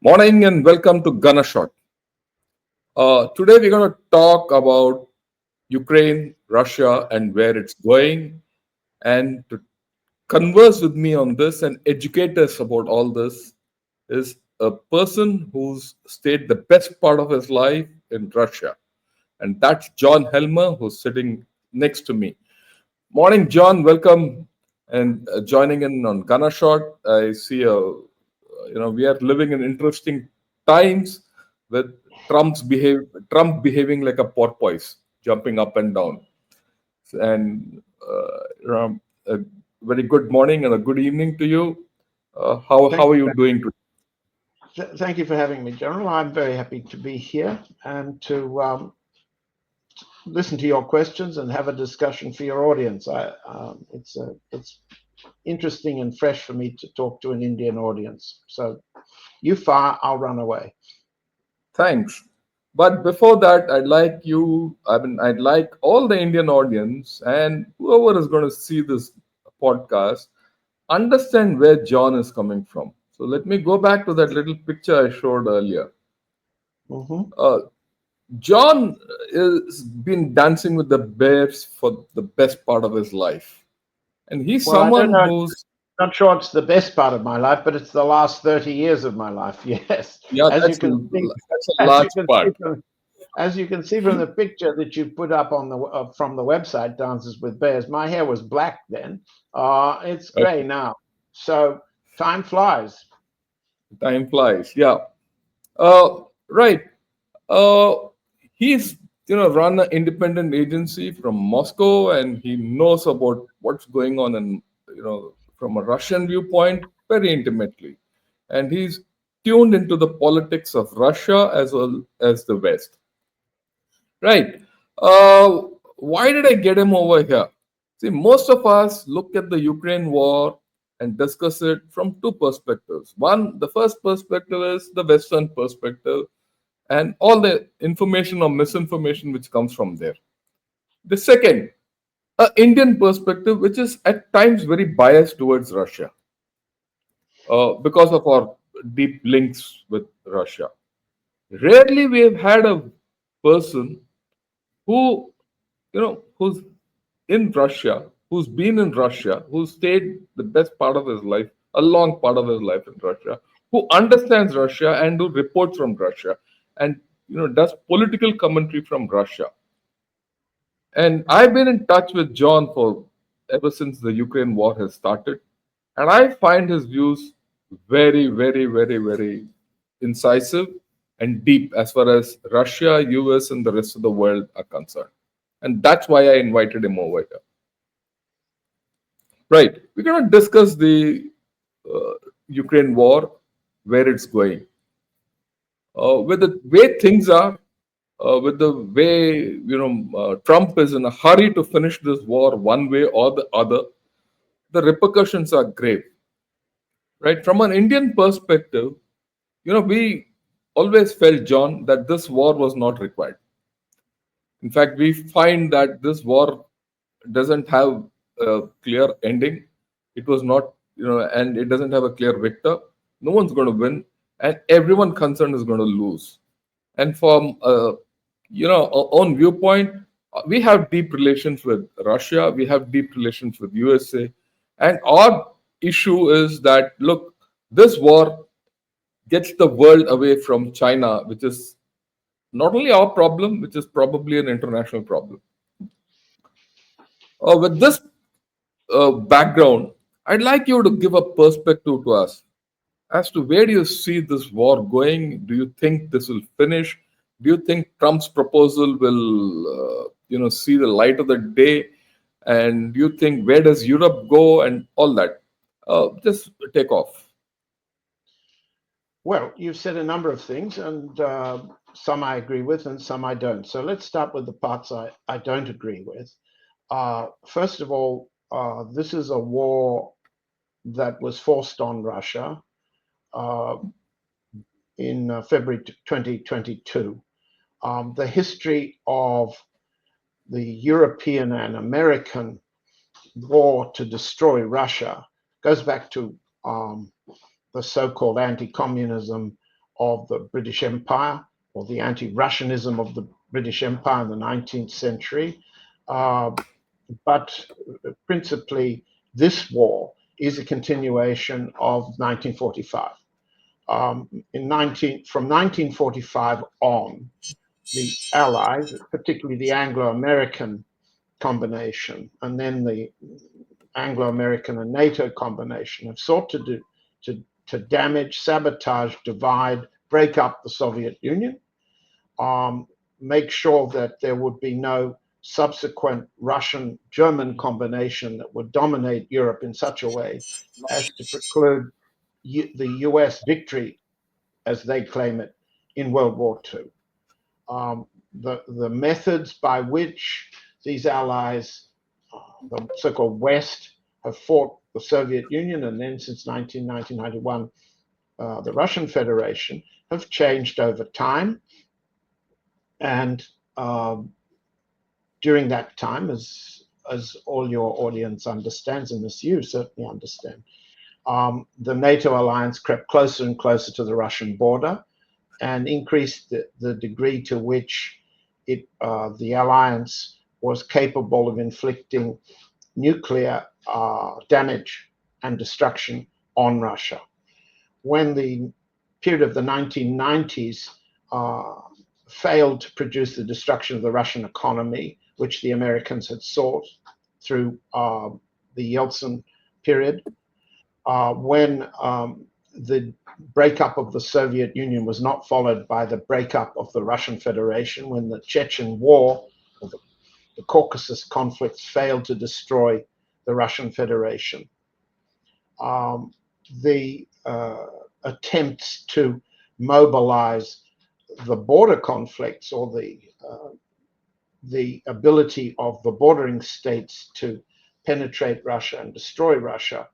Morning and welcome to Gunner Shot. Today we're going to talk about Ukraine, Russia, and where it's going. And to converse with me on this and educate us about all this is a person who's stayed the best part of his life in Russia. And that's John Helmer, who's sitting next to me. Morning, John. Welcome and joining in on Gunner Shot. I see we are living in interesting times with Trump behaving like a porpoise, jumping up and down. And a very good morning and a good evening to you. How are you doing today? Thank you for having me, General. I'm very happy to be here and to listen to your questions and have a discussion for your audience. It's interesting and fresh for me to talk to an Indian audience. So you fire, I'll run away. Thanks. But before that, I'd like all the Indian audience and whoever is going to see this podcast understand where John is coming from. So let me go back to that little picture I showed earlier. Mm-hmm. Uh, John has been dancing with the bears for the best part of his life. And he's Well, I don't someone know. who's, Not sure it's the best part of my life, but it's the last 30 years of my life. Yes, yeah, as you that's can see, that's a as you large can see part. from As you can see from the picture that you put up on the from the website, Dances with Bears, my hair was black then. It's gray Okay, now. So time flies. time flies. Yeah. Right. Uh, he's run an independent agency from Moscow, and he knows about what's going on in from a Russian viewpoint very intimately, and he's tuned into the politics of Russia as well as the West. Right. Uh, why did I get him over here? See, most of us look at the Ukraine war and discuss it from two perspectives. One, the first perspective is the Western perspective and all the information or misinformation which comes from there. The second, a Indian perspective, which is at times very biased towards Russia because of our deep links with Russia. Rarely we have had a person who who's in Russia, who's been in Russia, who stayed the best part of his life, a long part of his life in Russia, who understands Russia and who reports from Russia, and does political commentary from Russia. And I've been in touch with John for ever since the Ukraine war has started, and I find his views very, very, very, very incisive and deep as far as Russia, US, and the rest of the world are concerned. And that's why I invited him over here. Right. We're going to discuss the Ukraine war, where it's going. With the way things are, with the way Trump is in a hurry to finish this war one way or the other, the repercussions are grave. Right. From an Indian perspective, we always felt, John, that this war was not required. In fact, we find that this war doesn't have a clear ending. It was not, and it doesn't have a clear victor. No one's going to win, and everyone concerned is going to lose. And from our own viewpoint, we have deep relations with Russia. We have deep relations with USA, and our issue is that look, this war gets the world away from China, which is not only our problem, which is probably an international problem. With this background, I'd like you to give a perspective to us as to where do you see this war going? Do you think this will finish? Do you think Trump's proposal will, see the light of the day? And do you think where does Europe go and all that? Just take off. Well, you've said a number of things, and some I agree with and some I don't. So let's start with the parts I don't agree with. First of all, this is a war that was forced on Russia uh, in February 2022. The history of the European and American war to destroy Russia goes back to the so-called anti-communism of the British Empire, or the anti-Russianism of the British Empire in the 19th century. But principally, this war is a continuation of 1945. From 1945 on, the Allies, particularly the Anglo-American combination, and then the Anglo-American and NATO combination, have sought to damage, sabotage, divide, break up the Soviet Union, make sure that there would be no subsequent Russian-German combination that would dominate Europe in such a way as to preclude the US victory, as they claim it, in World War II. The methods by which these allies, the so-called West, have fought the Soviet Union, and then since 1991, the Russian Federation, have changed over time. And during that time, as all your audience understands, and as you certainly understand, the NATO alliance crept closer and closer to the Russian border and increased the degree to which the alliance was capable of inflicting nuclear damage and destruction on Russia. When the period of the 1990s failed to produce the destruction of the Russian economy, which the Americans had sought through the Yeltsin period, when the breakup of the Soviet Union was not followed by the breakup of the Russian Federation, when the Chechen War, or the Caucasus conflicts, failed to destroy the Russian Federation. The attempts to mobilize the border conflicts, or the ability of the bordering states to penetrate Russia and destroy Russia,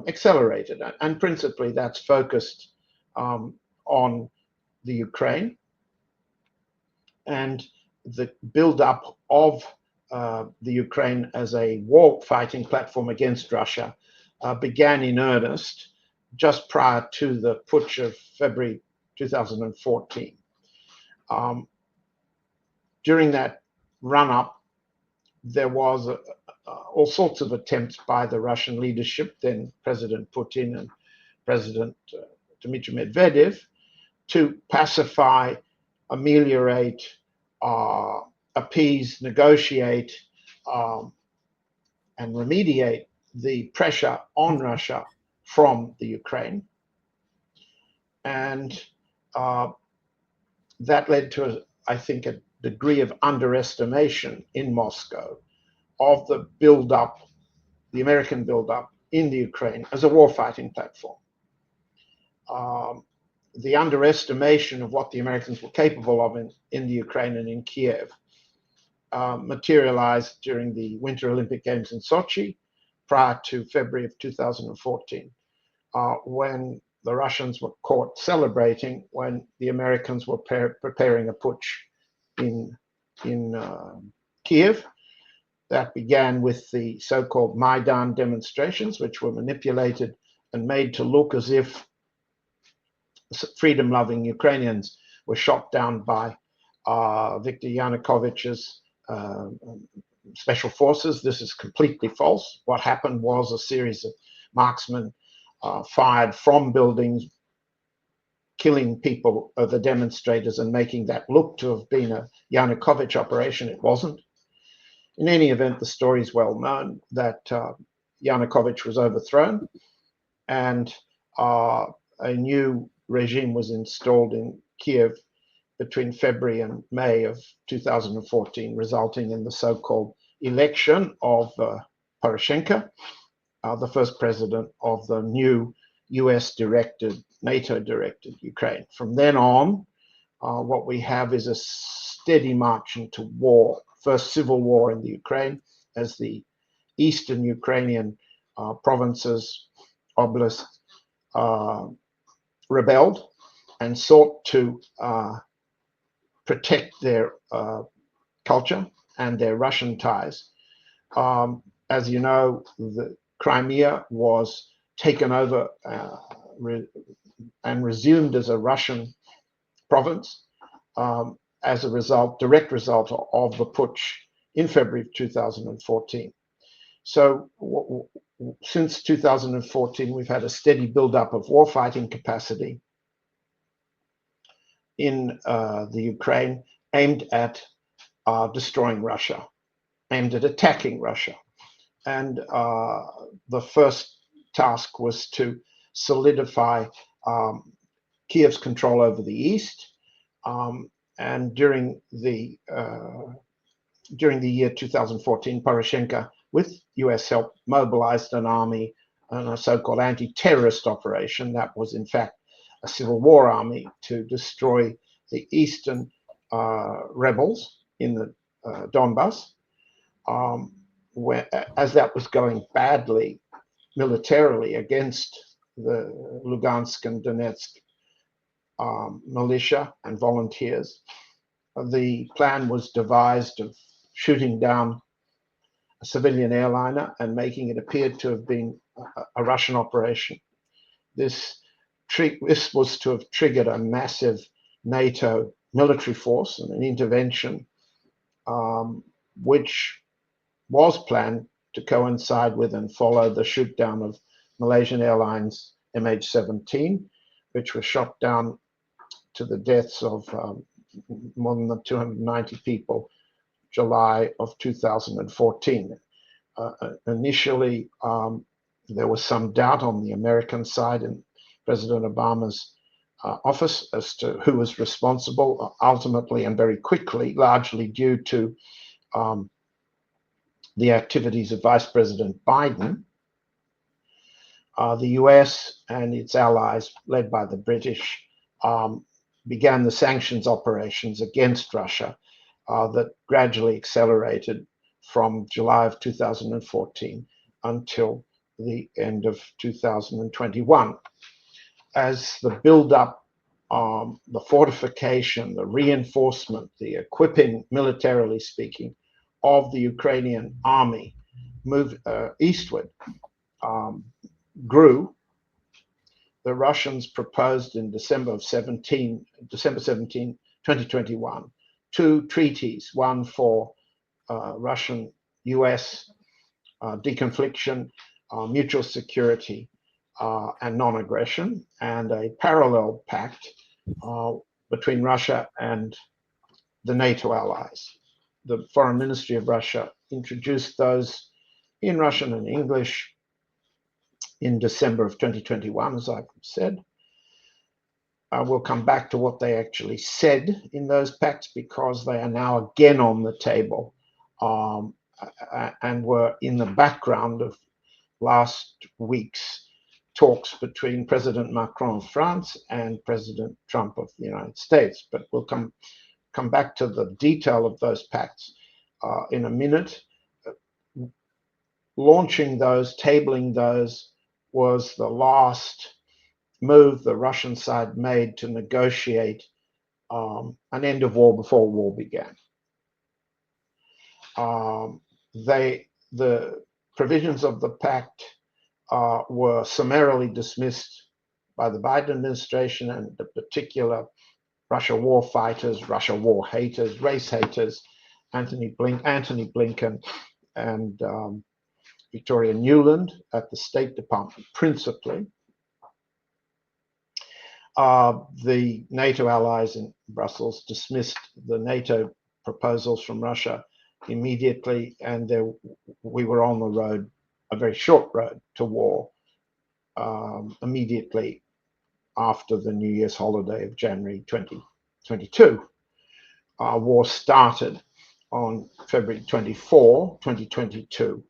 accelerated. And principally that's focused on the Ukraine, and the build-up of the Ukraine as a war fighting platform against Russia began in earnest just prior to the putsch of February 2014. During that run-up, there was all sorts of attempts by the Russian leadership, then President Putin and President Dmitry Medvedev, to pacify, ameliorate, appease, negotiate, and remediate the pressure on Russia from the Ukraine. And that led to, I think, a degree of underestimation in Moscow of the build-up, the American build-up in the Ukraine as a war-fighting platform. The underestimation of what the Americans were capable of in the Ukraine and in Kiev materialized during the Winter Olympic Games in Sochi prior to February of 2014, when the Russians were caught celebrating when the Americans were preparing a putsch in Kiev. That began with the so-called Maidan demonstrations, which were manipulated and made to look as if freedom-loving Ukrainians were shot down by Viktor Yanukovych's special forces. This is completely false. What happened was a series of marksmen fired from buildings, killing people, the demonstrators, and making that look to have been a Yanukovych operation. It wasn't. In any event, the story is well known that Yanukovych was overthrown, and a new regime was installed in Kiev between February and May of 2014, resulting in the so-called election of Poroshenko, the first president of the new US-directed, NATO-directed Ukraine. From then on, what we have is a steady march into war, first civil war in the Ukraine, as the eastern Ukrainian provinces, oblasts, rebelled and sought to protect their culture and their Russian ties. As you know, the Crimea was taken over and resumed as a Russian province as a direct result of the putsch in February of 2014. So since 2014, we've had a steady buildup of warfighting capacity in the Ukraine, aimed at destroying Russia, aimed at attacking Russia. And the first task was to solidify Kiev's control over the east. And during the year 2014, Poroshenko, with US help, mobilized an army and a so-called anti-terrorist operation that was in fact a civil war army to destroy the eastern rebels in the Donbass. As that was going badly militarily against the Lugansk and Donetsk militia and volunteers, the plan was devised of shooting down a civilian airliner and making it appear to have been a Russian operation. This was to have triggered a massive NATO military force and an intervention, which was planned to coincide with and follow the shoot down of Malaysian Airlines MH17, which was shot down to the deaths of more than 290 people, July of 2014. Initially, there was some doubt on the American side in President Obama's office as to who was responsible. Ultimately, and very quickly, largely due to the activities of Vice President Biden, the US and its allies, led by the British, began the sanctions operations against Russia that gradually accelerated from July of 2014 until the end of 2021. As the build-up, the fortification, the reinforcement, the equipping, militarily speaking, of the Ukrainian army moved eastward, grew, the Russians proposed in December 17, 2021, two treaties, one for Russian-US deconfliction, mutual security, and non-aggression, and a parallel pact between Russia and the NATO allies. The Foreign Ministry of Russia introduced those in Russian and English in December of 2021, as I've said. We'll come back to what they actually said in those pacts, because they are now again on the table and were in the background of last week's talks between President Macron of France and President Trump of the United States. But we'll come back to the detail of those pacts in a minute. Launching those, tabling those, was the last move the Russian side made to negotiate an end of war before war began. The provisions of the pact were summarily dismissed by the Biden administration and the particular Russia war fighters, Russia war haters, race haters, Anthony Blinken and Victoria Nuland at the State Department, principally. The NATO allies in Brussels dismissed the NATO proposals from Russia immediately, and we were on the road, a very short road to war, immediately after the New Year's holiday of January 2022. War started on February 24, 2022,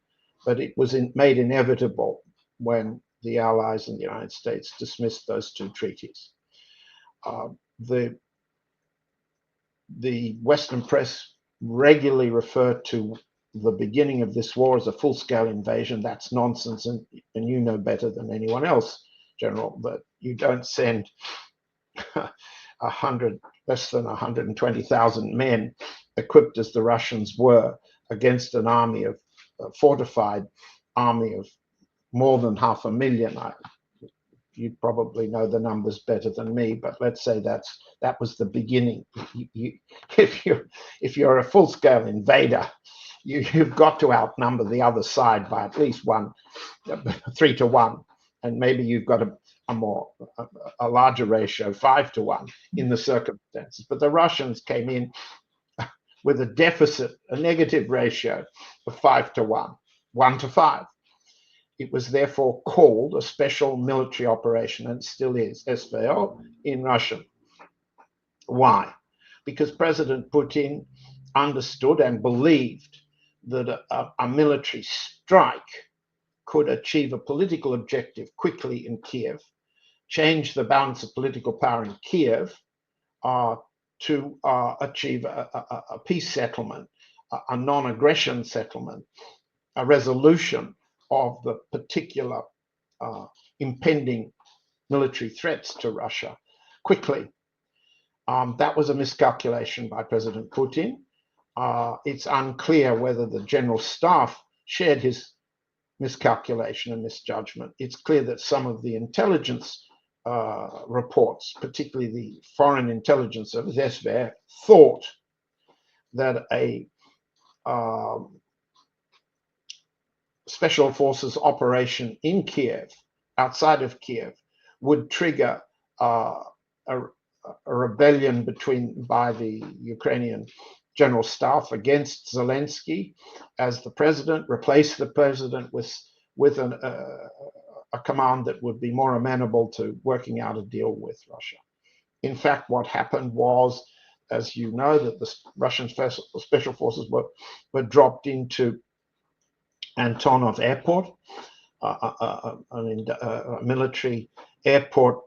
but it was made inevitable when the Allies and the United States dismissed those two treaties. The Western press regularly refer to the beginning of this war as a full-scale invasion. That's nonsense, and you know better than anyone else, General, that you don't send less than 120,000 men, equipped as the Russians were, against an army of a fortified army of more than 500,000. you probably know the numbers better than me, but let's say that was the beginning. If you're a full-scale invader, you've got to outnumber the other side by at least 3 to 1, and maybe you've got a larger ratio, 5 to 1 in the circumstances. But the Russians came in with a deficit, a negative ratio of 5 to 1, 1 to 5. It was therefore called a special military operation, and still is, SVO in Russian. Why? Because President Putin understood and believed that a military strike could achieve a political objective quickly in Kiev, change the balance of political power in Kiev to achieve a peace settlement, a non-aggression settlement, a resolution of the particular impending military threats to Russia quickly. That was a miscalculation by President Putin. It's unclear whether the general staff shared his miscalculation and misjudgment. It's clear that some of the intelligence reports, particularly the Foreign Intelligence Service, SVR, thought that a special forces operation in Kiev, outside of Kiev, would trigger a rebellion by the Ukrainian general staff against Zelensky as the president, replace the president with a command that would be more amenable to working out a deal with Russia. In fact, what happened was, as you know, that the Russian special forces were dropped into Antonov Airport, a military airport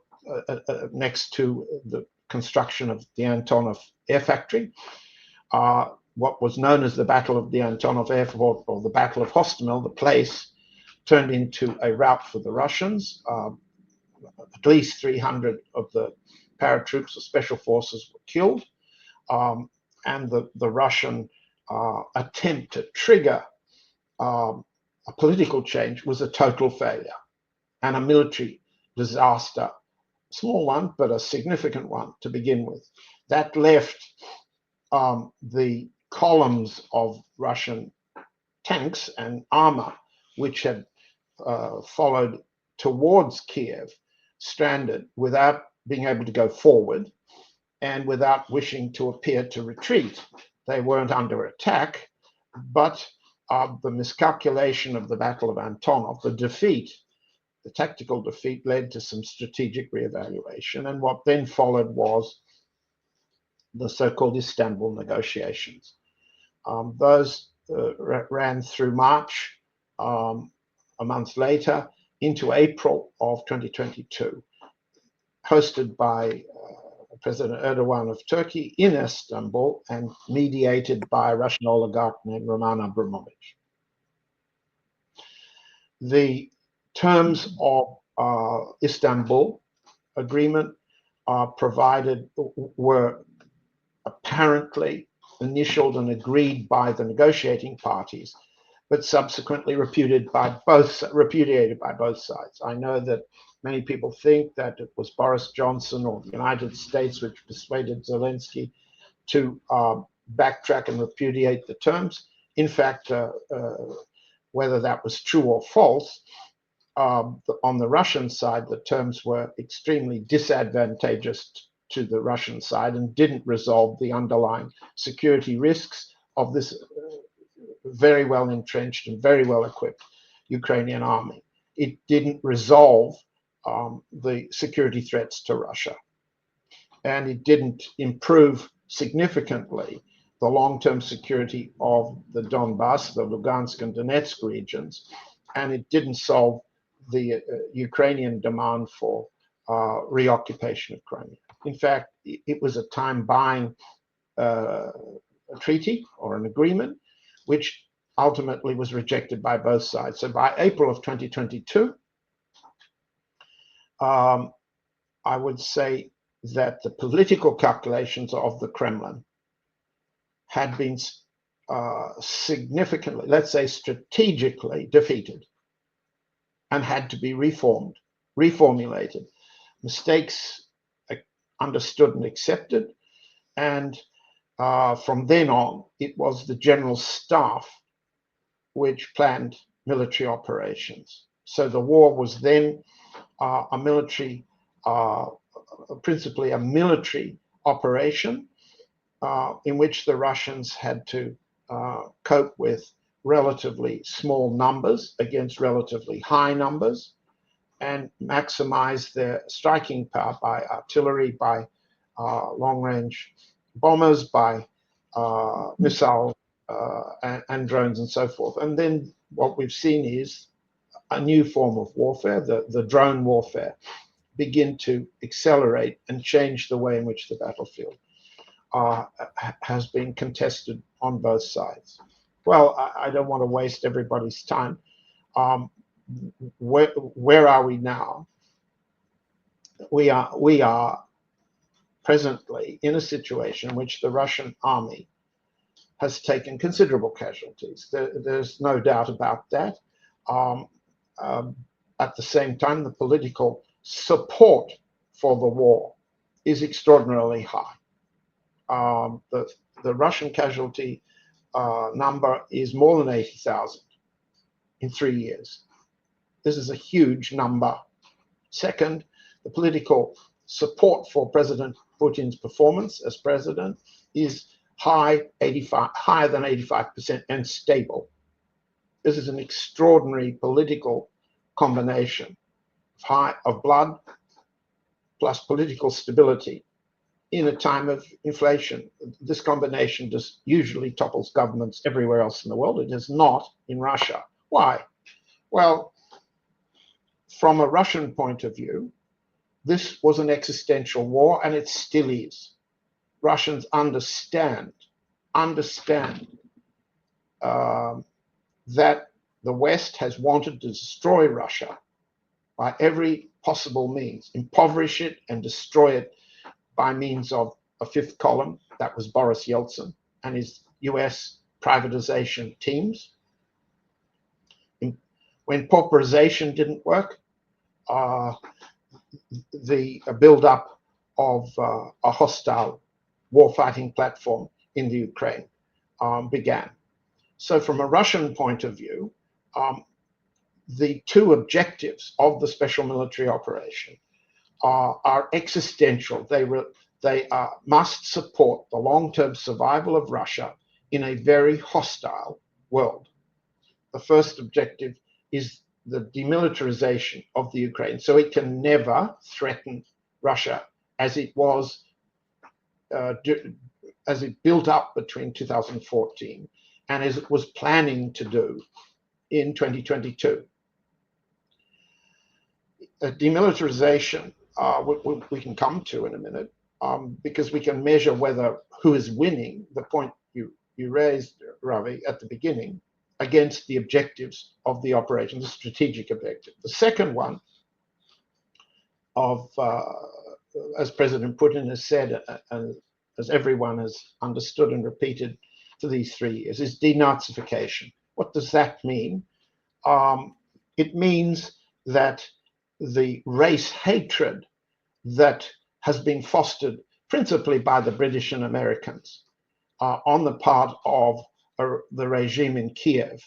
next to the construction of the Antonov Air Factory. What was known as the Battle of the Antonov Airport, or the Battle of Hostomel, the place, turned into a rout for the Russians. At least 300 of the paratroops or special forces were killed. And the Russian attempt to trigger a political change was a total failure and a military disaster, small one, but a significant one to begin with. That left the columns of Russian tanks and armor, which had followed towards Kiev, stranded without being able to go forward and without wishing to appear to retreat. They weren't under attack, but the miscalculation of the Battle of Antonov, the tactical defeat, led to some strategic reevaluation. And what then followed was the so-called Istanbul negotiations. Those ran through March, a month later, into April of 2022, hosted by President Erdogan of Turkey in Istanbul and mediated by a Russian oligarch named Roman Abramovich. The terms of Istanbul agreement were apparently initialed and agreed by the negotiating parties, but subsequently repudiated by both sides. I know that many people think that it was Boris Johnson or the United States which persuaded Zelensky to backtrack and repudiate the terms. In fact, whether that was true or false, on the Russian side, the terms were extremely disadvantageous to the Russian side and didn't resolve the underlying security risks of this very well entrenched and very well equipped Ukrainian army. It didn't resolve the security threats to Russia. And it didn't improve significantly the long-term security of the Donbass, the Lugansk and Donetsk regions. And it didn't solve the Ukrainian demand for reoccupation of Crimea. In fact, it was a time-buying treaty or an agreement, which ultimately was rejected by both sides. So by April of 2022, I would say that the political calculations of the Kremlin had been significantly, let's say strategically, defeated and had to be reformed reformulated, mistakes understood and accepted, and from then on, it was the general staff which planned military operations. So the war was then a military, principally a military operation in which the Russians had to cope with relatively small numbers against relatively high numbers and maximize their striking power by artillery, by long-range bombers, by missile and drones and so forth. And then what we've seen is a new form of warfare, the drone warfare, begin to accelerate and change the way in which the battlefield has been contested on both sides. Well, I don't want to waste everybody's time. Where are we now? We are presently in a situation in which the Russian army has taken considerable casualties. There's no doubt about that. At the same time, the political support for the war is extraordinarily high. The Russian casualty number is more than 80,000 in 3 years. This is a huge number. Second, the political support for President Putin's performance as president is higher than 85% and stable. This is an extraordinary political combination of blood plus political stability in a time of inflation. This combination just usually topples governments everywhere else in the world. It is not in Russia. Why? Well, from a Russian point of view, this was an existential war, and it still is. Russians understand that the West has wanted to destroy Russia by every possible means, impoverish it and destroy it by means of a fifth column. That was Boris Yeltsin and his US privatization teams. When pauperization didn't work, the build-up of a hostile warfighting platform in the Ukraine began. So from a Russian point of view, the two objectives of the special military operation are existential. They must support the long-term survival of Russia in a very hostile world. The first objective is the demilitarization of the Ukraine, so it can never threaten Russia as it was, as it built up between 2014 and as it was planning to do in 2022. Demilitarization, we can come to in a minute, because we can measure who is winning, the point you raised, Ravi, at the beginning, against the objectives of the operation, the strategic objective. The second one as President Putin has said, and as everyone has understood and repeated for these 3 years, is denazification. What does that mean? It means that the race hatred that has been fostered principally by the British and Americans on the part of the regime in Kiev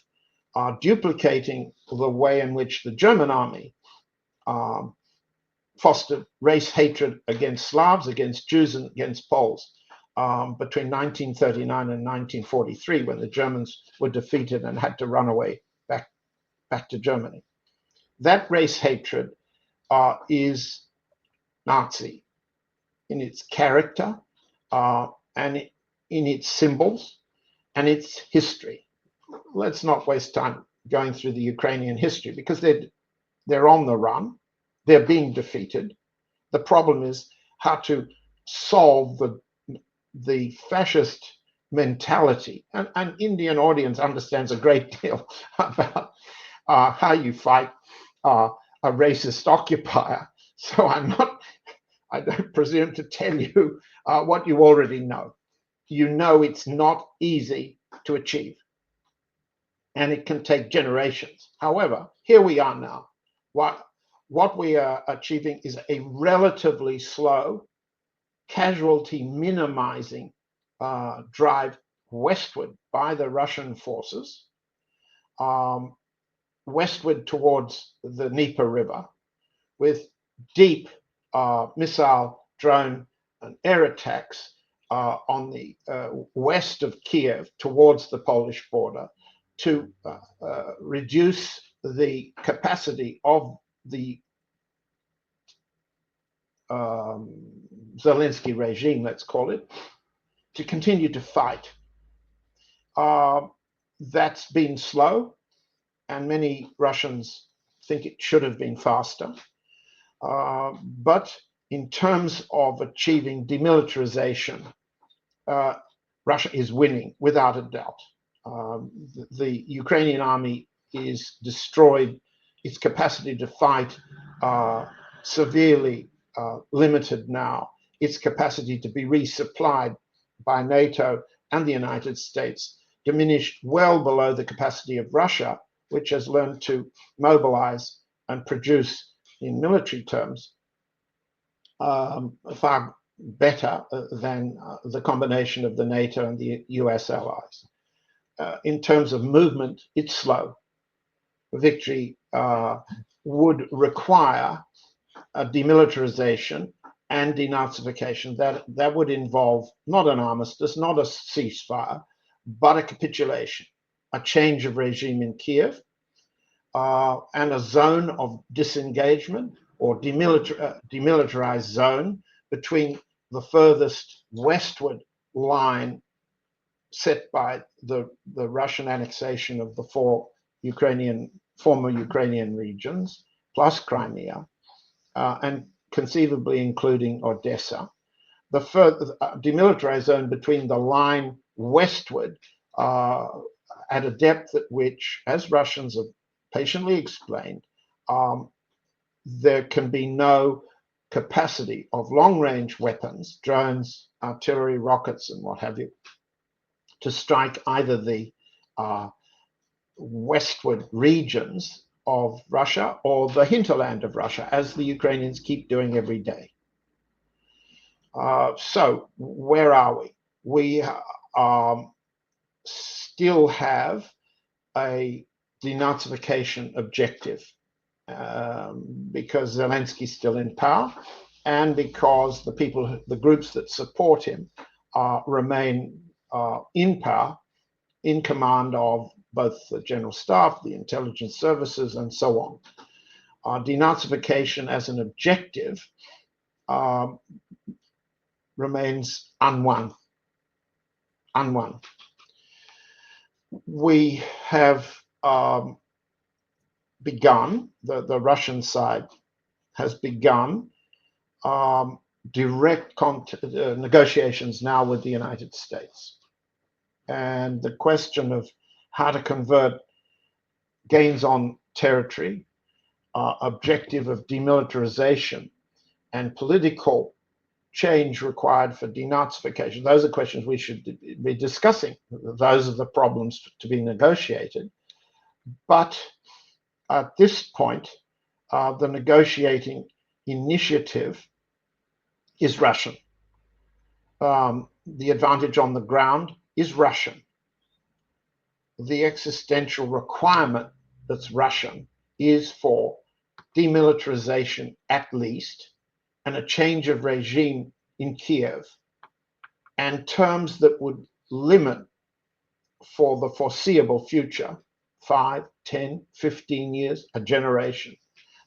are duplicating the way in which the German army fostered race hatred against Slavs, against Jews, and against Poles between 1939 and 1943, when the Germans were defeated and had to run away back to Germany. That race hatred is Nazi in its character and in its symbols and its history. Let's not waste time going through the Ukrainian history, because they're on the run, they're being defeated. The problem is how to solve the fascist mentality. An Indian audience understands a great deal about how you fight a racist occupier. So I don't presume to tell you what you already know. You know it's not easy to achieve, and it can take generations. However, here we are now. what we are achieving is a relatively slow, casualty minimizing drive westward by the Russian forces, westward towards the Dnieper River, with deep missile, drone, and air attacks on the west of Kiev towards the Polish border to reduce the capacity of the Zelensky regime, let's call it, to continue to fight. That's been slow, and many Russians think it should have been faster. But in terms of achieving demilitarization, Russia is winning without a doubt. The Ukrainian army is destroyed, its capacity to fight severely limited now, its capacity to be resupplied by NATO and the United States diminished well below the capacity of Russia, which has learned to mobilize and produce in military terms far better than the combination of the NATO and the US allies. In terms of movement, it's slow. Victory would require a demilitarization and denazification that would involve not an armistice, not a ceasefire, but a capitulation, a change of regime in Kiev, and a zone of disengagement or demilitarized zone between the furthest westward line set by the Russian annexation of the four former Ukrainian regions, plus Crimea, and conceivably including Odessa. The demilitarized zone between the line westward at a depth at which, as Russians have patiently explained, there can be no capacity of long-range weapons, drones, artillery, rockets, and what have you, to strike either the westward regions of Russia or the hinterland of Russia, as the Ukrainians keep doing every day. So where are we? We still have a denazification objective because Zelensky's still in power and because the groups that support him remain in power, in command of both the general staff, the intelligence services, and so on. Denazification as an objective remains unwon. We have begun, the Russian side has begun direct negotiations now with the United States. And the question of how to convert gains on territory, objective of demilitarization, and political change required for denazification, those are questions we should be discussing. Those are the problems to be negotiated. But at this point, the negotiating initiative is Russian. The advantage on the ground is Russian. The existential requirement that's Russian is for demilitarization at least, and a change of regime in Kiev, and terms that would limit for the foreseeable future, 5, 10, 15 years, a generation,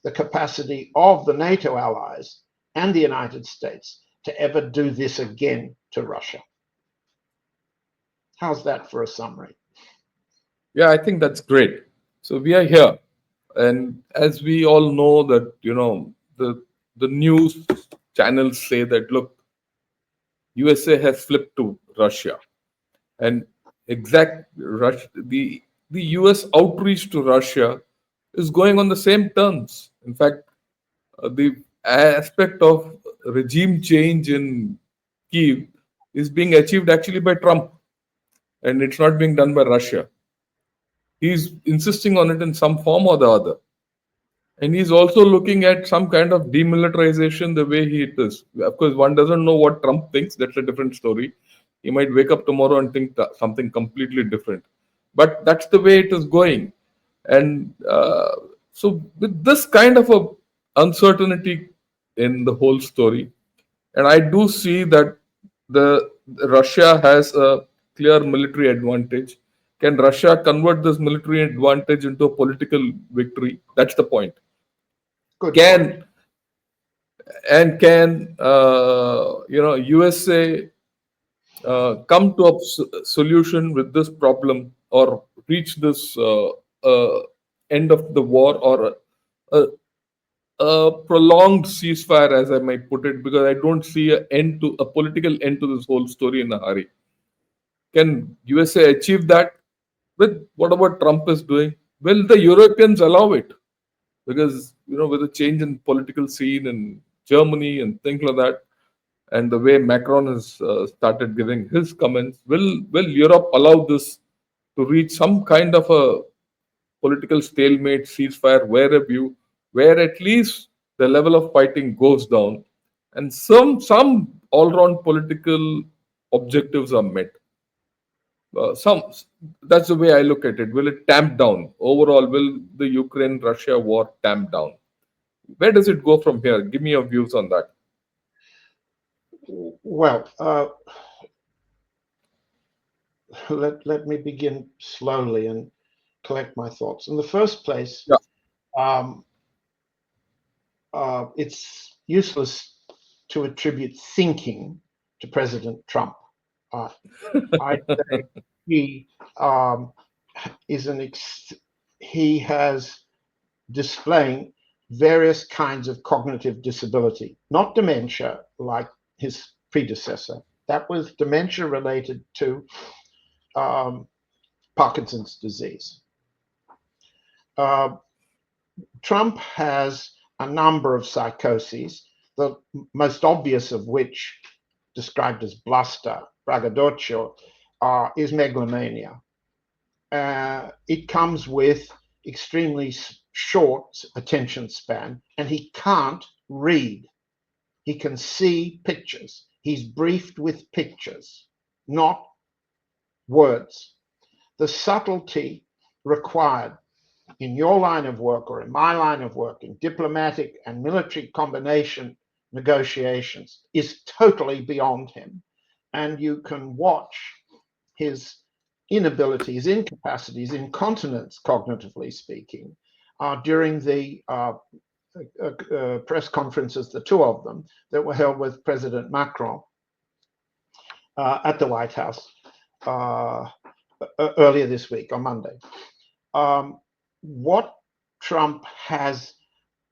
the capacity of the NATO allies and the United States to ever do this again to Russia. How's that for a summary? Yeah, I think that's great. So we are here, and as we all know that, the news channels say that, look, USA has flipped to Russia, and the US outreach to Russia is going on the same terms. In fact, the aspect of regime change in Kyiv is being achieved actually by Trump, and it's not being done by Russia. He's insisting on it in some form or the other. And he's also looking at some kind of demilitarization the way he it is. Of course, one doesn't know what Trump thinks. That's a different story. He might wake up tomorrow and think something completely different. But that's the way it is going. And so, with this kind of a uncertainty in the whole story, and I do see that the Russia has a clear military advantage. Can Russia convert this military advantage into a political victory? That's the point. Good point. Can can USA come to a solution with this problem or reach this end of the war or a, a prolonged ceasefire, as I might put it, because I don't see a political end to this whole story in a hurry. Can USA achieve that with whatever Trump is doing? Will the Europeans allow it? Because with a change in political scene in Germany and things like that, and the way Macron has started giving his comments, will Europe allow this to reach some kind of a political stalemate, ceasefire, where at least the level of fighting goes down, and some all-round political objectives are met. Some That's the way I look at it. Will it tamp down overall? Will the Ukraine-Russia war tamp down? Where does it go from here? Give me your views on that. Well, let me begin slowly and collect my thoughts. In the first place, Yeah. It's useless to attribute thinking to President Trump. I'd say he is he has displaying various kinds of cognitive disability, not dementia like his predecessor. That was dementia related to Parkinson's disease. Trump has a number of psychoses, the most obvious of which, described as bluster, braggadocio, is megalomania. It comes with extremely short attention span, and he can't read. He can see pictures. He's briefed with pictures, not words. The subtlety required in your line of work or in my line of work, in diplomatic and military combination negotiations, is totally beyond him. And you can watch his inabilities, incapacities, incontinence, cognitively speaking, during the press conferences, the two of them, that were held with President Macron at the White House earlier this week, on Monday. What Trump has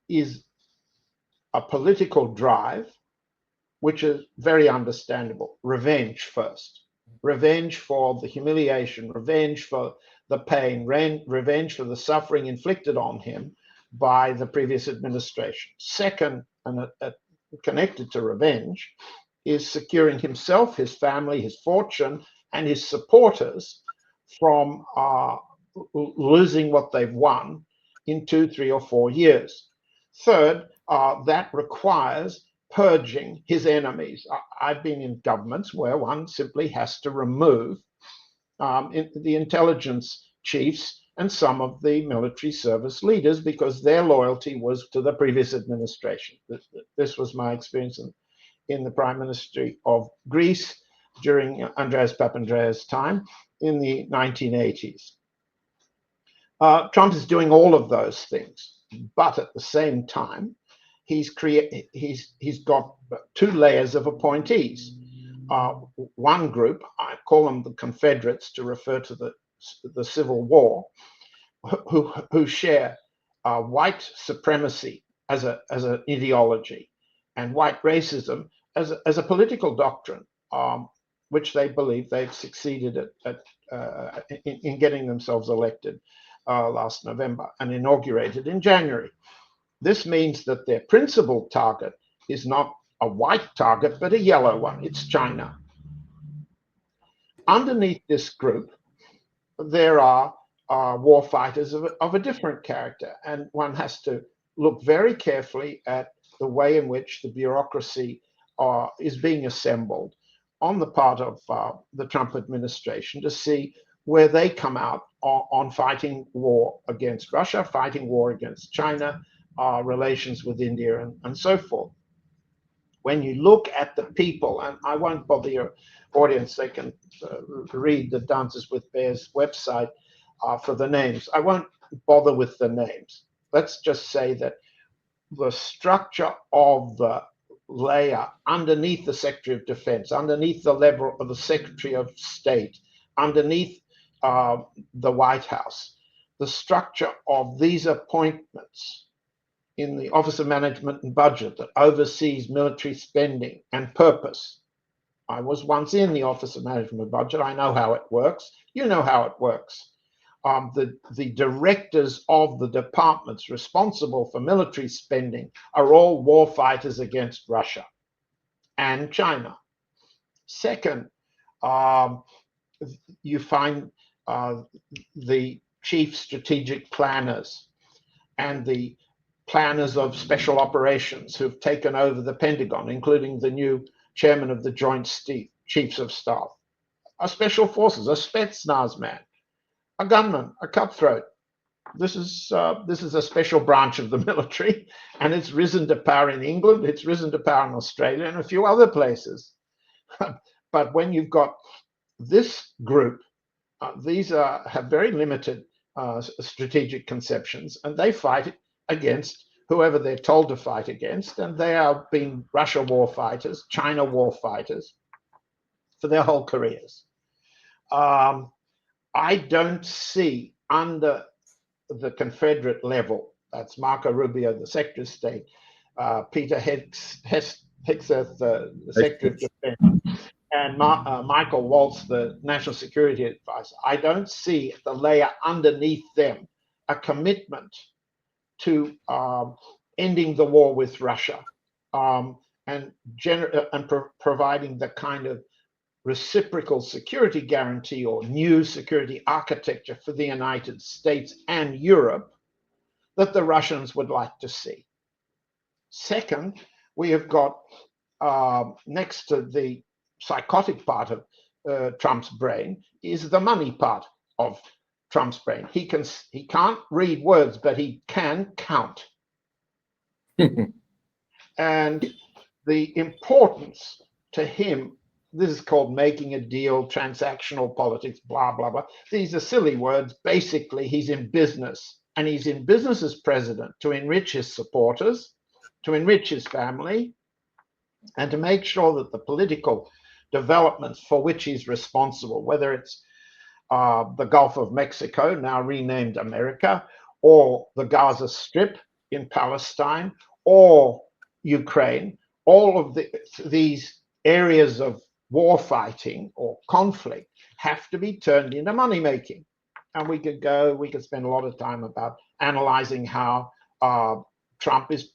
is a political drive, which is very understandable. Revenge first. Revenge for the humiliation, revenge for the pain, revenge for the suffering inflicted on him by the previous administration. Second, and connected to revenge, is securing himself, his family, his fortune, and his supporters from losing what they've won in 2, 3, or 4 years. Third, that requires purging his enemies. I've been in governments where one simply has to remove the intelligence chiefs and some of the military service leaders because their loyalty was to the previous administration. This was my experience in the Prime Ministry of Greece during Andreas Papandreou's time in the 1980s. Trump is doing all of those things, but at the same time, he's got 2 layers of appointees. One group, I call them the Confederates to refer to the Civil War, who share white supremacy as an ideology and white racism as a political doctrine, which they believe they've succeeded in getting themselves elected last November and inaugurated in January. This means that their principal target is not a white target, but a yellow one. It's China. Underneath this group, there are war fighters of a different character, and one has to look very carefully at the way in which the bureaucracy is being assembled on the part of the Trump administration to see where they come out on fighting war against Russia, fighting war against China, relations with India, and so forth. When you look at the people, and I won't bother your audience, they can read the Dances with Bears website for the names. I won't bother with the names. Let's just say that the structure of the layer underneath the Secretary of Defense, underneath the level of the Secretary of State, underneath the White House, the structure of these appointments in the Office of Management and Budget that oversees military spending and purpose. I was once in the Office of Management and Budget. I know how it works. You know how it works. The directors of the departments responsible for military spending are all war fighters against Russia and China. Second, you find the chief strategic planners and the planners of special operations who've taken over the Pentagon, including the new chairman of the Joint Chiefs of Staff, are special forces, a Spetsnaz man, a gunman, a cutthroat. This is a special branch of the military, and it's risen to power in England, it's risen to power in Australia, and a few other places. But when you've got this group, these have very limited strategic conceptions, and they fight against whoever they're told to fight against, and they are being Russia war fighters, China war fighters for their whole careers. I don't see under the Confederate level, that's Marco Rubio, the Secretary of State, Peter Hegseth, the Secretary of Defense, and Michael Waltz, the National Security Advisor. I don't see at the layer underneath them a commitment to ending the war with Russia and providing the kind of reciprocal security guarantee or new security architecture for the United States and Europe that the Russians would like to see. Second, we have got next to the psychotic part of Trump's brain is the money part of Trump's brain. He can't read words, but he can count. And the importance to him, this is called making a deal, transactional politics, blah, blah, blah. These are silly words. Basically, he's in business, and he's in business as president to enrich his supporters, to enrich his family, and to make sure that the political developments for which he's responsible, whether it's the Gulf of Mexico, now renamed America, or the Gaza Strip in Palestine, or Ukraine, all of these areas of war fighting or conflict have to be turned into money making. And we could spend a lot of time about analyzing how Trump is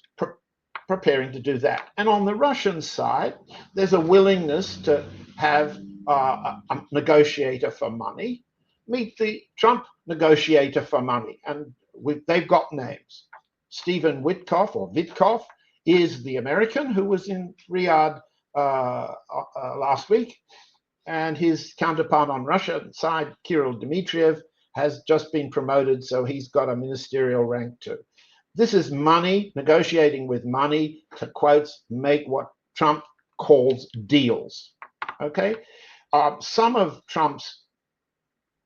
preparing to do that. And on the Russian side, there's a willingness to have a negotiator for money meet the Trump negotiator for money. And they've got names. Stephen Witkoff, or Witkoff, is the American who was in Riyadh last week. And his counterpart on Russian side, Kirill Dmitriev, has just been promoted, so he's got a ministerial rank too. This is money, negotiating with money to, quotes, make what Trump calls deals. Okay? Some of Trump's,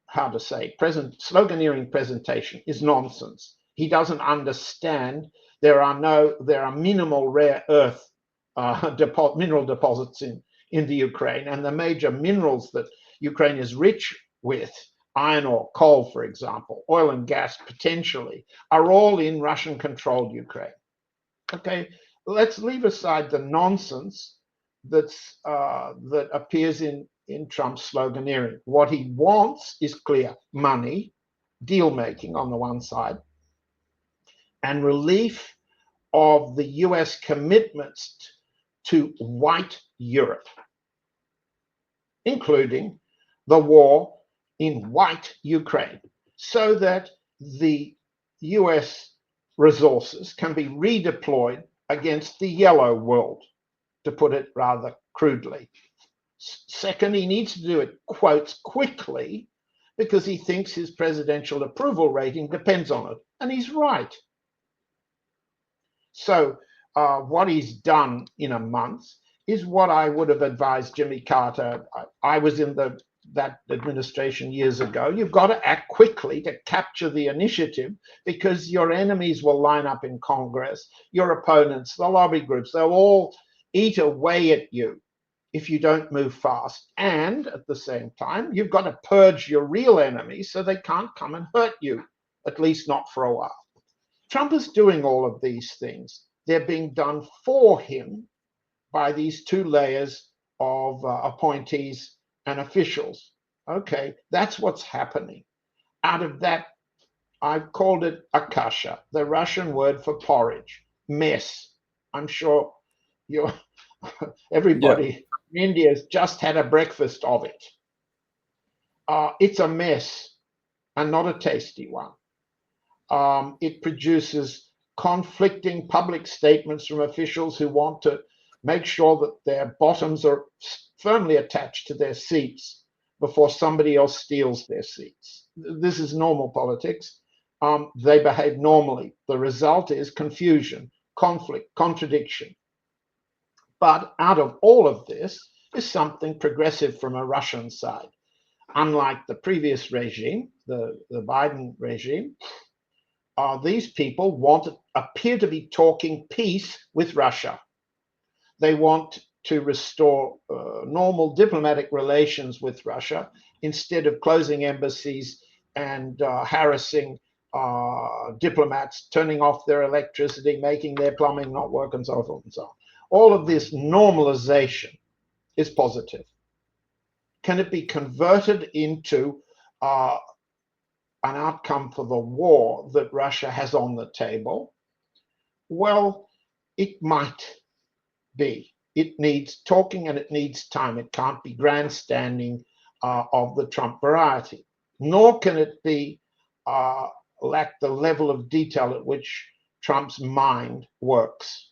how to say, sloganeering presentation is nonsense. He doesn't understand there are minimal rare earth mineral deposits in the Ukraine, and the major minerals that Ukraine is rich with, iron ore, coal, for example, oil and gas potentially, are all in Russian-controlled Ukraine. Okay, let's leave aside the nonsense that appears in Trump's sloganeering. What he wants is clear: money, deal-making on the one side, and relief of the US commitments to white Europe, including the war in white Ukraine, so that the US resources can be redeployed against the yellow world, to put it rather crudely. Second, he needs to do it, quotes, quickly, because he thinks his presidential approval rating depends on it. And he's right. So what he's done in a month is what I would have advised Jimmy Carter. I was in that administration years ago. You've got to act quickly to capture the initiative, because your enemies will line up in Congress, your opponents, the lobby groups, they'll all eat away at you if you don't move fast. And at the same time, you've got to purge your real enemies so they can't come and hurt you, at least not for a while. Trump is doing all of these things. They're being done for him by these two layers of appointees and officials. Okay, that's what's happening. Out of that, I've called it akasha, the Russian word for porridge, mess. I'm sure everybody in India has just had a breakfast of it. It's a mess and not a tasty one. It produces conflicting public statements from officials who want to make sure that their bottoms are firmly attached to their seats before somebody else steals their seats. This is normal politics. They behave normally. The result is confusion, conflict, contradiction. But out of all of this is something progressive from a Russian side. Unlike the previous regime, the Biden regime, these people appear to be talking peace with Russia. They want to restore normal diplomatic relations with Russia instead of closing embassies and harassing diplomats, turning off their electricity, making their plumbing not work, and so forth and so on. All of this normalization is positive. Can it be converted into an outcome for the war that Russia has on the table? Well, it might be. It needs talking and it needs time. It can't be grandstanding of the Trump variety, nor can it be lack the level of detail at which Trump's mind works.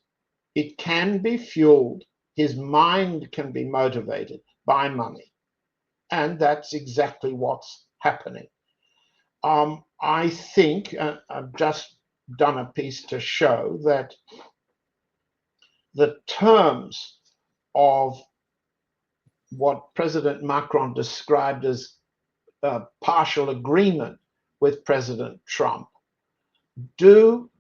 It can be fueled. His mind can be motivated by money. And that's exactly what's happening. I think I've just done a piece to show that the terms of what President Macron described as a partial agreement with President Trump do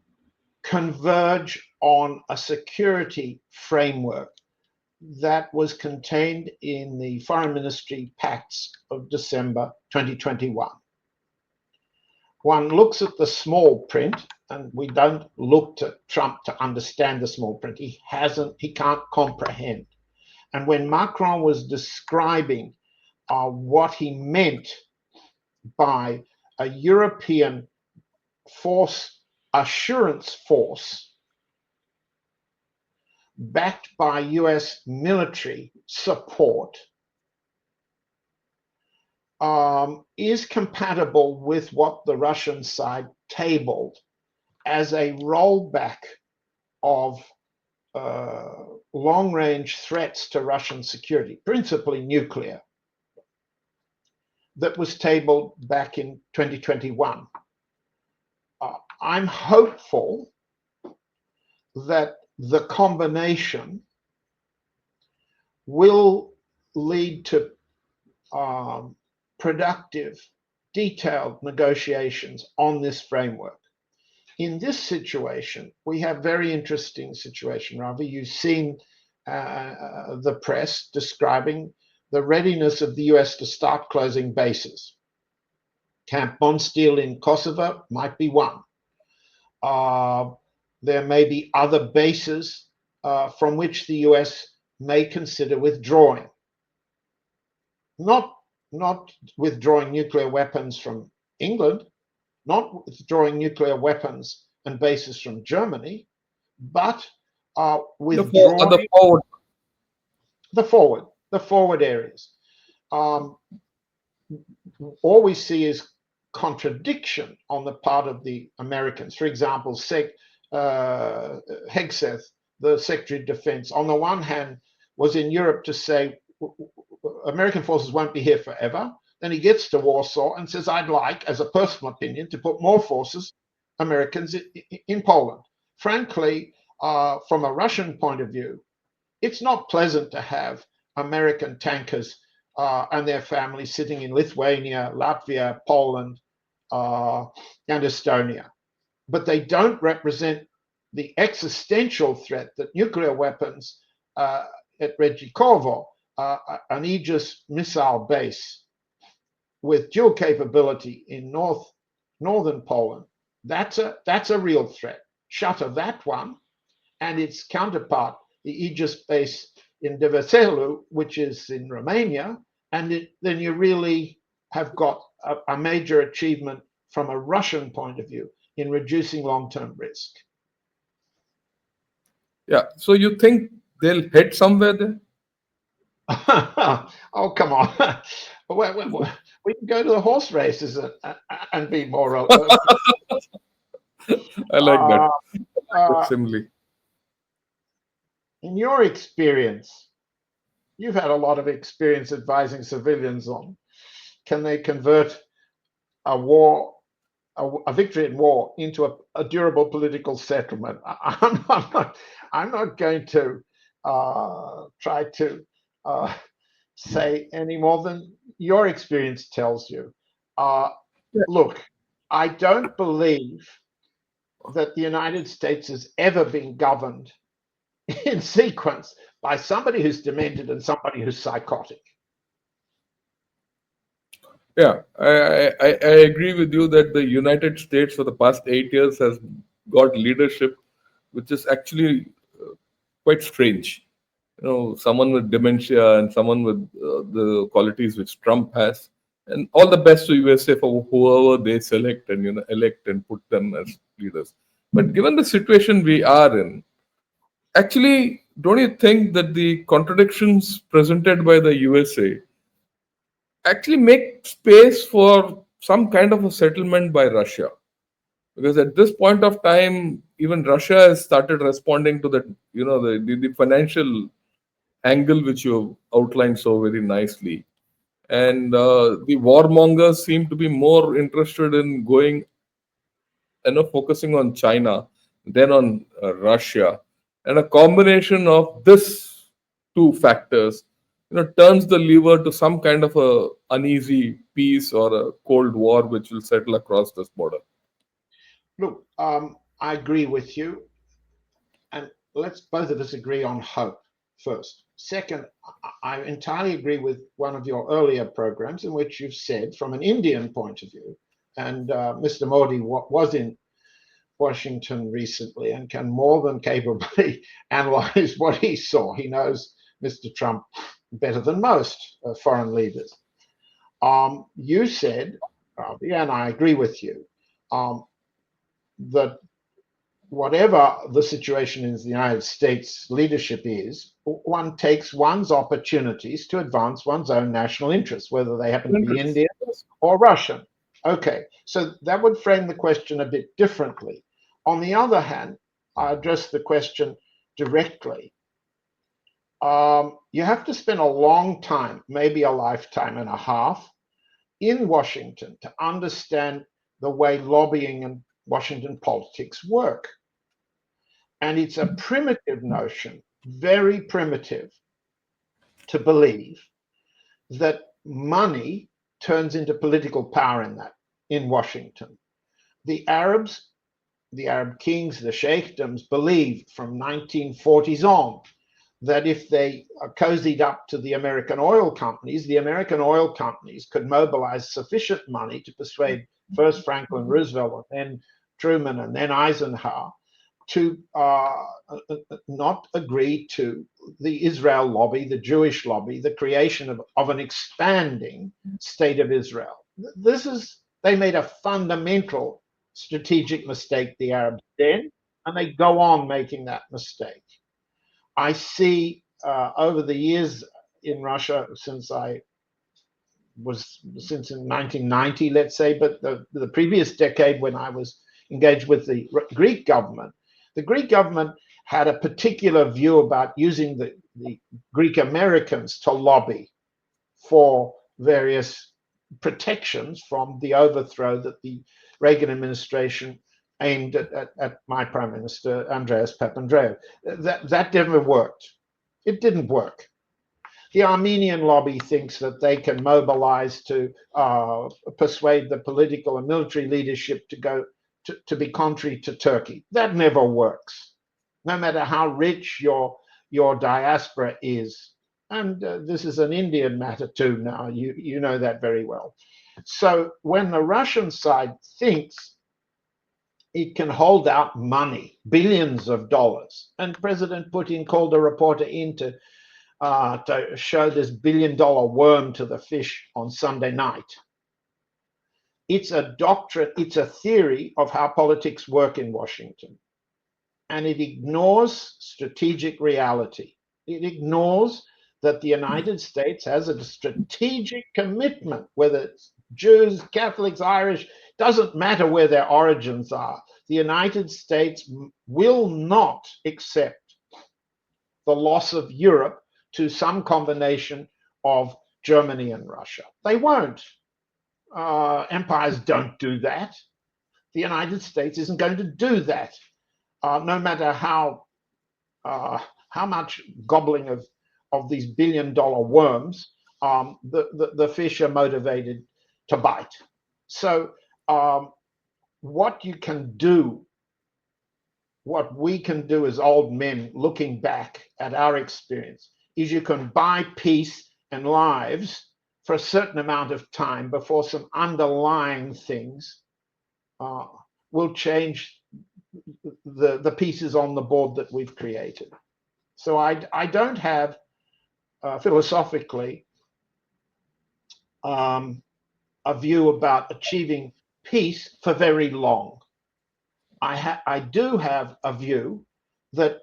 converge on a security framework that was contained in the Foreign Ministry Pacts of December 2021. One looks at the small print, and we don't look to Trump to understand the small print. He can't comprehend. And when Macron was describing what he meant by a European force assurance force backed by US military support, is compatible with what the Russian side tabled as a rollback of long-range threats to Russian security, principally nuclear, that was tabled back in 2021. I'm hopeful that the combination will lead to productive, detailed negotiations on this framework. In this situation, we have very interesting situation, Ravi. You've seen the press describing the readiness of the US to start closing bases. Camp Bondsteel in Kosovo might be one. There may be other bases from which the US may consider withdrawing. Not withdrawing nuclear weapons from England, not withdrawing nuclear weapons and bases from Germany, but withdrawing the forward areas. All we see is contradiction on the part of the Americans. For example, Hegseth, the Secretary of Defense, on the one hand, was in Europe to say American forces won't be here forever. Then he gets to Warsaw and says, I'd like, as a personal opinion, to put more forces, Americans, in Poland. Frankly, from a Russian point of view, it's not pleasant to have American tankers and their families sitting in Lithuania, Latvia, Poland, and Estonia. But they don't represent the existential threat that nuclear weapons at Regikovo, an Aegis missile base with dual capability in northern Poland, that's a real threat. Shatter that one and its counterpart, the Aegis base in Deveselu, which is in Romania, and then you really have got a major achievement from a Russian point of view in reducing long-term risk. Yeah. So you think they'll head somewhere there? Oh, come on. We can go to the horse races and be more. I like that. Uh, Simile. in your experience, you've had a lot of experience advising civilians on, can they convert a war, a victory in war, into a durable political settlement? I'm not going to try to say any more than your experience tells you. Look, I don't believe that the United States has ever been governed in sequence by somebody who's demented and somebody who's psychotic. Yeah, I agree with you that the United States for the past 8 years has got leadership, which is actually quite strange. You know, someone with dementia and someone with the qualities which Trump has, and all the best to USA for whoever they select and elect and put them as leaders. But given the situation we are in, actually, don't you think that the contradictions presented by the USA actually make space for some kind of a settlement by Russia? Because at this point of time, even Russia has started responding to the financial angle which you outlined so very nicely. And the warmongers seem to be more interested in going, focusing on China than on Russia. And a combination of this two factors, turns the lever to some kind of a uneasy peace or a cold war which will settle across this border. Look, I agree with you. And let's both of us agree on hope first. Second, I entirely agree with one of your earlier programs in which you've said, from an Indian point of view, and Mr. Modi was in Washington recently and can more than capably analyze what he saw. He knows Mr. Trump better than most foreign leaders. You said, and I agree with you, that whatever the situation in the United States leadership is, one takes one's opportunities to advance one's own national interests, whether they happen to be Indian or Russian. Okay, so that would frame the question a bit differently. On the other hand, I address the question directly. You have to spend a long time, maybe a lifetime and a half, in Washington to understand the way lobbying and Washington politics work. And it's a primitive notion, very primitive, to believe that money turns into political power in Washington. The Arabs, the Arab kings, the sheikdoms believed from 1940s on that if they cozied up to the American oil companies could mobilize sufficient money to persuade first Franklin Roosevelt and then Truman and then Eisenhower to not agree to the Israel lobby, the Jewish lobby, the creation of an expanding state of Israel. They made a fundamental strategic mistake, the Arabs then, and they go on making that mistake. I see over the years in Russia, since I was since in 1990, let's say, but the previous decade when I was engaged with the Greek government had a particular view about using the Greek Americans to lobby for various protections from the overthrow that the Reagan administration aimed at my Prime Minister, Andreas Papandreou. That never worked. It didn't work. The Armenian lobby thinks that they can mobilize to persuade the political and military leadership to go to be contrary to Turkey. That never works, no matter how rich your diaspora is. And this is an Indian matter too now. You know that very well. So when the Russian side thinks it can hold out money, billions of dollars, and President Putin called a reporter in to show this billion-dollar worm to the fish on Sunday night. It's a doctrine, it's a theory of how politics work in Washington. And it ignores strategic reality. It ignores that the United States has a strategic commitment, whether it's Jews, Catholics, Irish, doesn't matter where their origins are. The United States will not accept the loss of Europe to some combination of Germany and Russia. They won't. Empires don't do that. The United States isn't going to do that, no matter how much gobbling of these billion-dollar worms the fish are motivated to bite. So what you can do, what we can do as old men looking back at our experience, is you can buy peace and lives for a certain amount of time before some underlying things will change the pieces on the board that we've created. So I don't have philosophically a view about achieving peace for very long. I do have a view that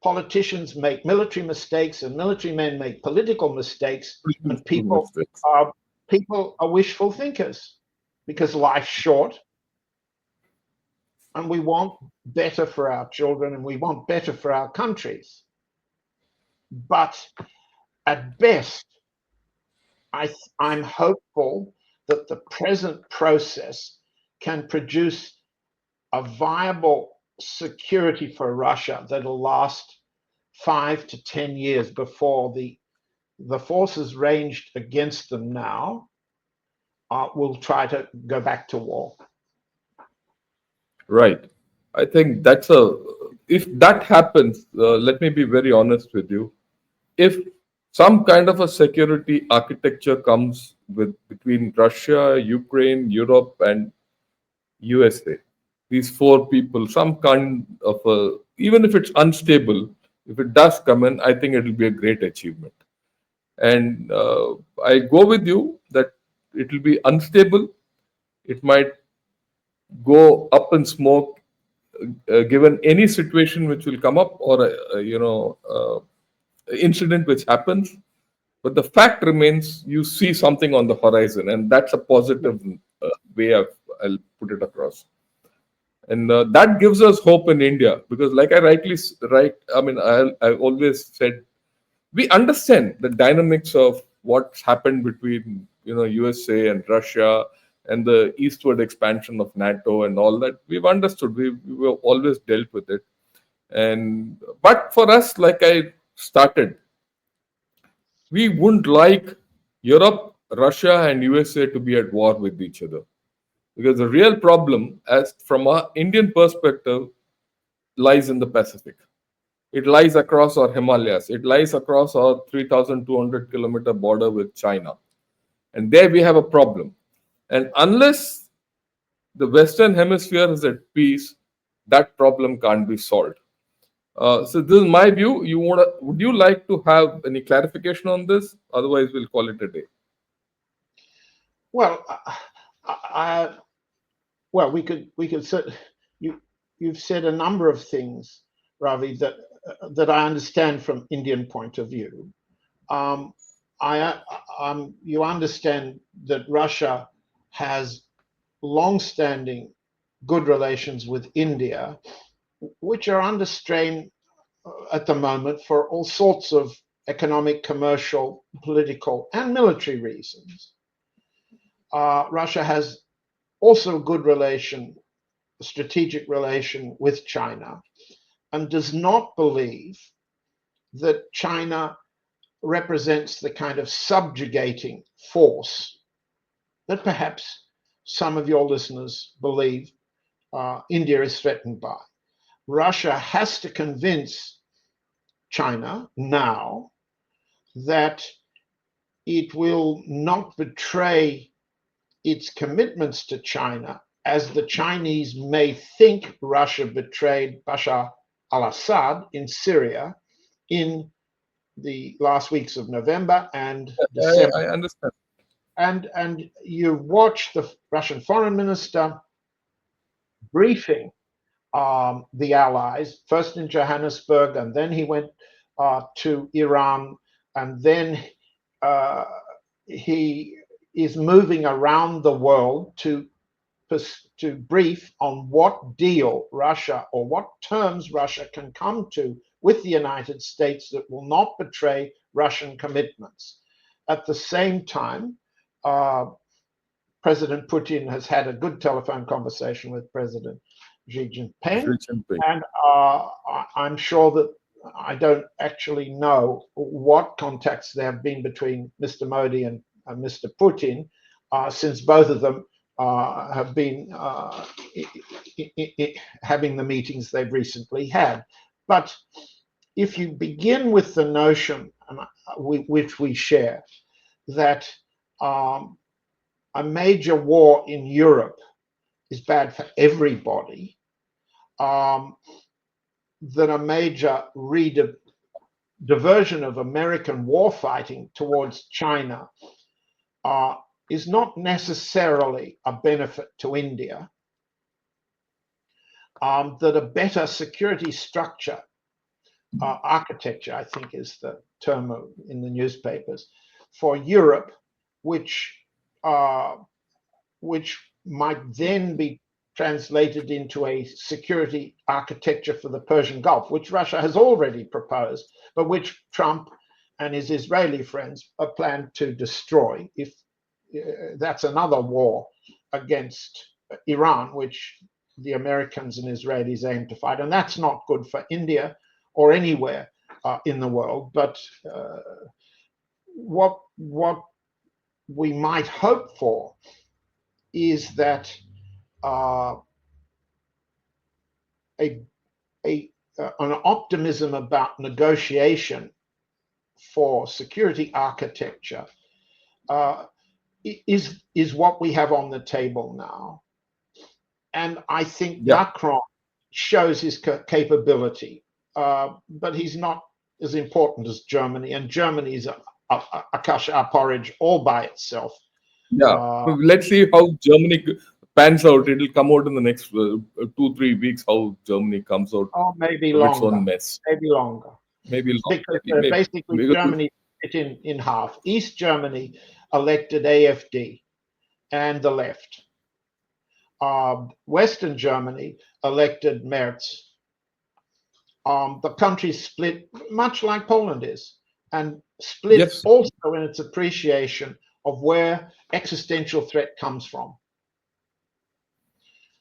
politicians make military mistakes and military men make political mistakes, and people are wishful thinkers because life's short and we want better for our children and we want better for our countries. But at best, I'm hopeful that the present process can produce a viable security for Russia that'll last 5 to 10 years before the forces ranged against them now will try to go back to war. Right. I think if that happens, let me be very honest with you. If some kind of a security architecture comes between Russia, Ukraine, Europe, and USA, these four people, some kind of even if it's unstable, if it does come in, I think it will be a great achievement. And I go with you that it will be unstable. It might go up in smoke given any situation which will come up or incident which happens. But the fact remains, you see something on the horizon, and that's a positive way I'll put it across. And that gives us hope in India because, like I've always said, we understand the dynamics of what's happened between USA and Russia and the eastward expansion of NATO and all that. We've understood. We've always dealt with it. But for us, like I started, we wouldn't like Europe, Russia, and USA to be at war with each other. Because the real problem, as from our Indian perspective, lies in the Pacific. It lies across our Himalayas. It lies across our 3,200-kilometer border with China. And there we have a problem. And unless the Western Hemisphere is at peace, that problem can't be solved. So this is my view. Would you like to have any clarification on this? Otherwise, we'll call it a day. Well, we could say you've said a number of things, Ravi, that I understand from Indian point of view. you understand that Russia has long-standing good relations with India, which are under strain at the moment for all sorts of economic, commercial, political, and military reasons. Russia has also a good relation, a strategic relation with China, and does not believe that China represents the kind of subjugating force that perhaps some of your listeners believe India is threatened by. Russia has to convince China now that it will not betray its commitments to China as the Chinese may think Russia betrayed Bashar al-Assad in Syria in the last weeks of November and December. I understand. And you watch the Russian foreign minister briefing the allies, first in Johannesburg, and then he went to Iran, and then he is moving around the world to brief on what deal Russia or what terms Russia can come to with the United States that will not betray Russian commitments. At the same time, President Putin has had a good telephone conversation with President Xi Jinping, and I'm sure that I don't actually know what contacts there have been between Mr. Modi and Mr. Putin, since both of them have been having the meetings they've recently had. But if you begin with the notion, which we share, that a major war in Europe is bad for everybody, that a major diversion of American warfighting towards China is not necessarily a benefit to India, that a better security structure, architecture, I think is the term in the newspapers, for Europe, which might then be translated into a security architecture for the Persian Gulf, which Russia has already proposed, but which Trump and his Israeli friends are planned to destroy. If that's another war against Iran, which the Americans and Israelis aim to fight, and that's not good for India or anywhere in the world. But what we might hope for is that an optimism about negotiation for security architecture is what we have on the table now. And I think Macron shows his capability, but he's not as important as Germany, and Germany is a kasha porridge all by itself. Let's see how Germany pans out. It'll come out in the next 2-3 weeks. How Germany comes out. Oh, maybe of longer. Its own mess. Maybe longer. Maybe longer. Because basically Germany split in half. East Germany elected AfD and the left. Western Germany elected Merz. The country split much like Poland is, and split also in its appreciation of where existential threat comes from.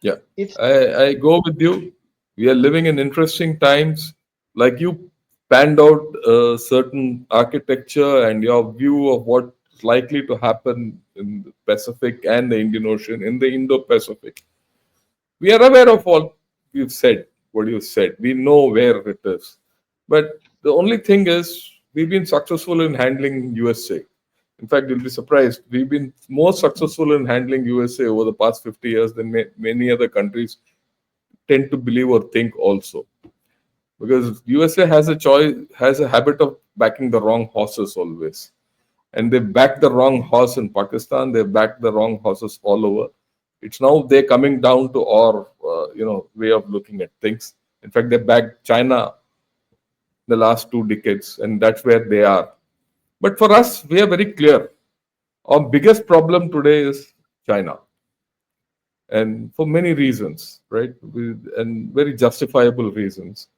Yeah, I go with you. We are living in interesting times. Like you panned out a certain architecture and your view of what's likely to happen in the Pacific and the Indian Ocean, in the Indo-Pacific. We are aware of all you've said, what you said. We know where it is. But the only thing is, we've been successful in handling USA. In fact, you'll be surprised. We've been more successful in handling USA over the past 50 years than many other countries tend to believe or think also. Because USA has a habit of backing the wrong horses always. And they backed the wrong horse in Pakistan. They backed the wrong horses all over. It's now they're coming down to our way of looking at things. In fact, they backed China the last 2 decades, and that's where they are. But for us, we are very clear. Our biggest problem today is China, and for many reasons, right? And very justifiable reasons.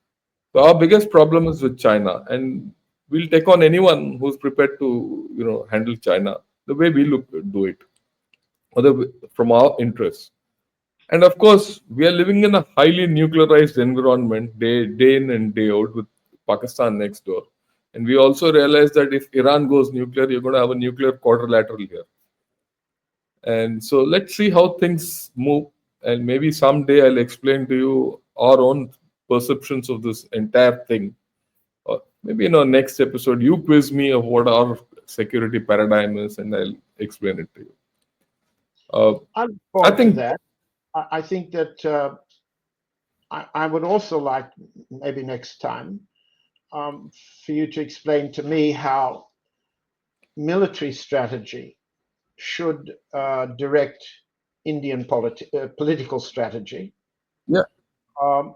So our biggest problem is with China, and we'll take on anyone who's prepared to, handle China the way we do it, or from our interests. And of course, we are living in a highly nuclearized environment, day in and day out, with Pakistan next door. And we also realize that if Iran goes nuclear, you're going to have a nuclear quadrilateral here. And so let's see how things move. And maybe someday I'll explain to you our own perceptions of this entire thing. Or maybe in our next episode, you quiz me of what our security paradigm is, and I'll explain it to you. I look I forward to think, that. I think that I would also like, maybe next time, for you to explain to me how military strategy should direct Indian political strategy, yeah, um,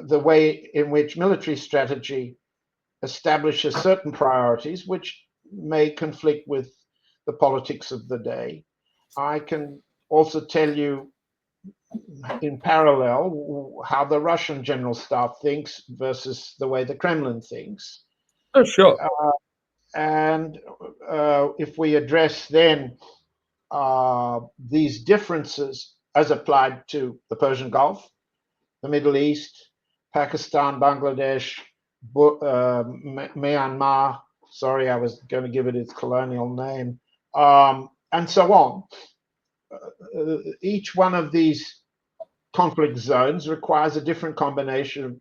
the way in which military strategy establishes certain priorities which may conflict with the politics of the day. I can also tell you in parallel how the Russian general staff thinks versus the way the Kremlin thinks. sure. And if we address then these differences as applied to the Persian Gulf, the Middle East, Pakistan, Bangladesh, Myanmar, sorry, I was going to give it its colonial name, and so on. Each one of these conflict zones requires a different combination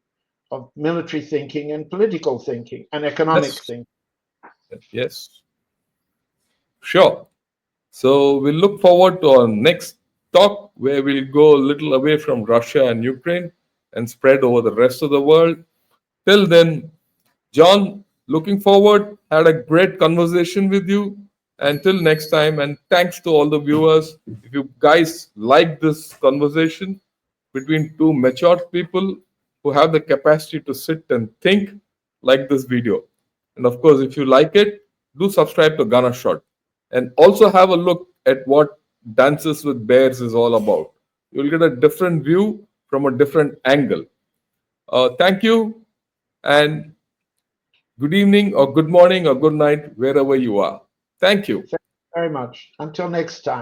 of military thinking and political thinking and economic Yes, thinking. yes, sure. So we'll look forward to our next talk where we'll go a little away from Russia and Ukraine and spread over the rest of the world. Till then, John, looking forward, had a great conversation with you. Until next time, and thanks to all the viewers. If you guys like this conversation between two mature people who have the capacity to sit and think, like this video. And of course, if you like it, do subscribe to Ghana Shot. And also have a look at what Dances with Bears is all about. You'll get a different view from a different angle. Thank you, and good evening, or good morning, or good night, wherever you are. Thank you. Thank you very much. Until next time.